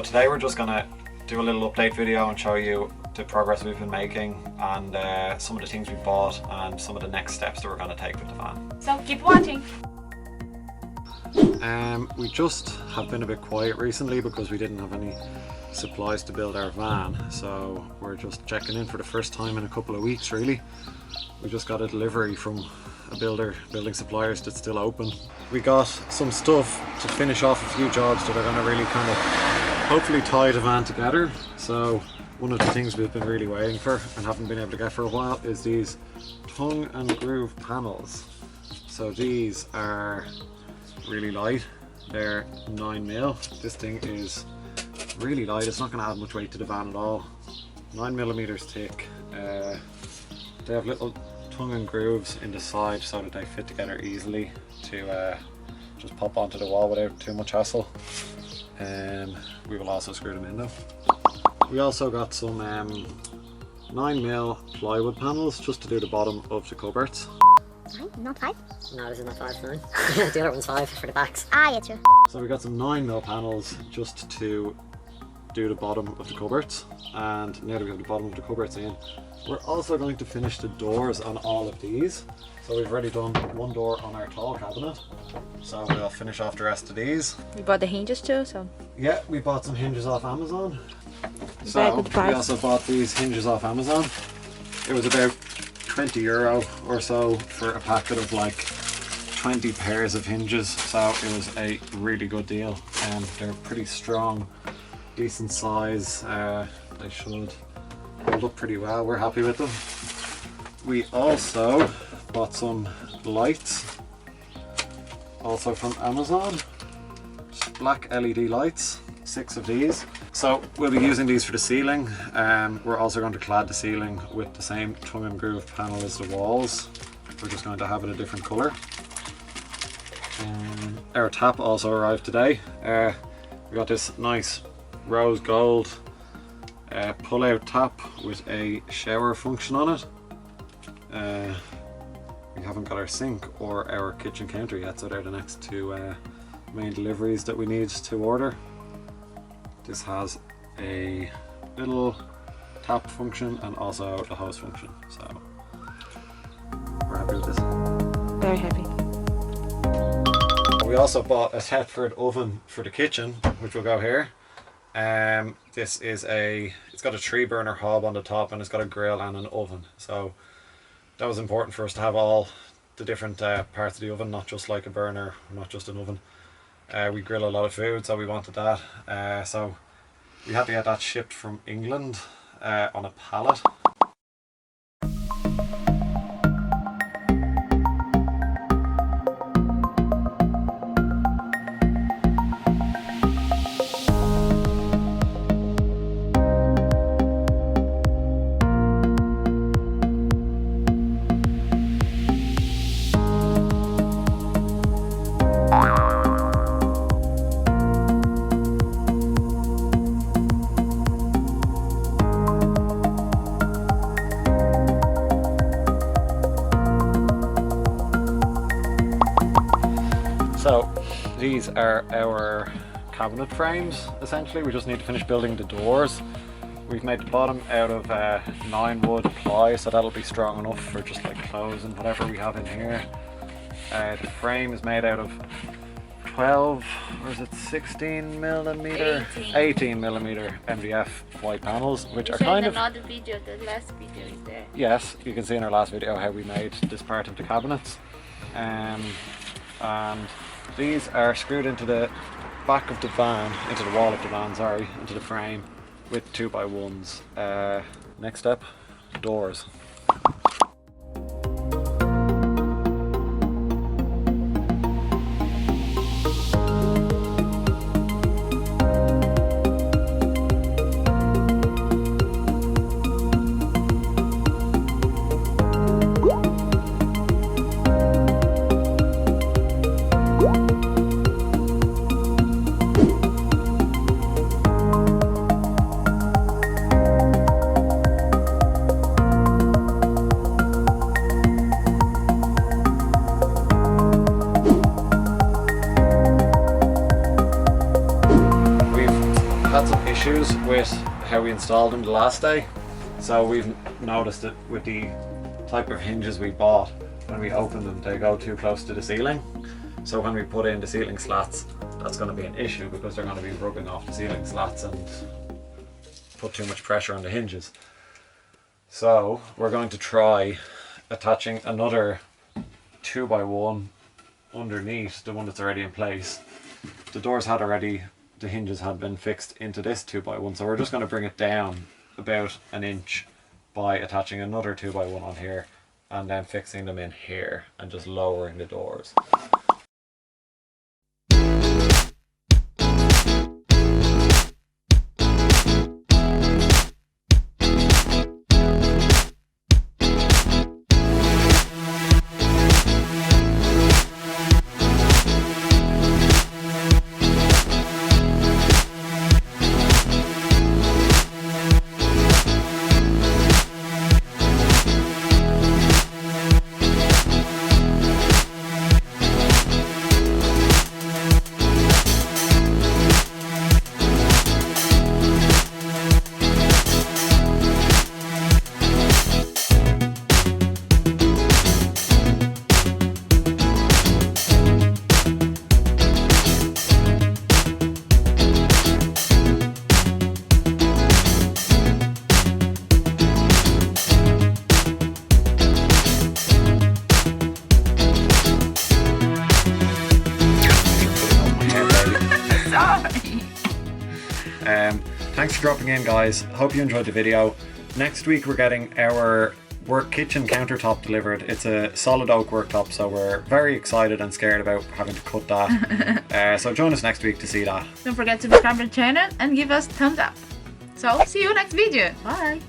So today we're just gonna do a little update video and show you the progress we've been making and some of the things we bought and some of the next steps that we're gonna take with the van. So keep watching. We just have been a bit quiet recently because we didn't have any supplies to build our van, so we're just checking in for the first time in a couple of weeks really. We just got a delivery from a building suppliers that's still open. We got some stuff to finish off a few jobs that are going to really kind of hopefully tie the van together. So one of the things we've been really waiting for and haven't been able to get for a while is these tongue and groove panels. So these are really light, they're 9mm. This thing is really light, it's not going to add much weight to the van at all. 9mm thick. They have little tongue and grooves in the side so that they fit together easily to just pop onto the wall without too much hassle. We will also screw them in though. We also got some 9mm plywood panels just to do the bottom of the cupboards. 9, not 5? No, this is not 5, 9. The other one's 5 for the backs. Ah, yeah, true. So we got some 9mm panels just to do the bottom of the cupboards, and now that we have the bottom of the cupboards in, we're also going to finish the doors on all of these. So we've already done one door on our tall cabinet, so we'll finish off the rest of these. We bought the hinges too, so. Yeah, we bought some hinges off Amazon. So we also bought these hinges off Amazon. It was about €20 or so for a packet of like 20 pairs of hinges, so it was a really good deal, and they're pretty strong, decent size. They should hold up pretty well. We're happy with them. We also bought some lights, also from Amazon. Just black LED lights, 6 of these. So we'll be using these for the ceiling. We're also going to clad the ceiling with the same tongue and groove panel as the walls. We're just going to have it a different colour. Our tap also arrived today. We got this nice rose gold pull-out tap with a shower function on it. We haven't got our sink or our kitchen counter yet, so they're the next two main deliveries that we need to order. This has a little tap function and also the hose function, so we're happy with this. Very happy. We also bought a Thetford oven for the kitchen, which will go here. This is it's got a 3-burner hob on the top and it's got a grill and an oven. So that was important for us to have all the different parts of the oven, not just like a burner, not just an oven. We grill a lot of food, so we wanted that. So we had to get that shipped from England on a pallet. So these are our cabinet frames essentially. We just need to finish building the doors. We've made the bottom out of 9-wood ply, so that'll be strong enough for just like clothes and whatever we have in here. The frame is made out of 12, or is it 16mm? 18mm MDF white panels, which are kind of... Another video, the last video is there. Yes, you can see in our last video how we made this part of the cabinets. And these are screwed into the back of the van, into the wall of the van, sorry, into the frame with 2x1s. Next step, doors. had some issues with how we installed them the last day. So we've noticed it with the type of hinges we bought. When we open them, they go too close to the ceiling. So when we put in the ceiling slats, that's going to be an issue because they're going to be rubbing off the ceiling slats and put too much pressure on the hinges. So we're going to try attaching another 2x1 underneath the one that's already in place. The doors had already, the hinges had been fixed into this 2x1, so we're just going to bring it down about an inch by attaching another 2x1 on here and then fixing them in here and just lowering the doors. Thanks for dropping in, guys. Hope you enjoyed the video. Next week we're getting our work kitchen countertop delivered. It's a solid oak worktop, so we're very excited and scared about having to cut that. So join us next week to see that. Don't forget to subscribe to the channel and give us thumbs up. So see you next video. Bye.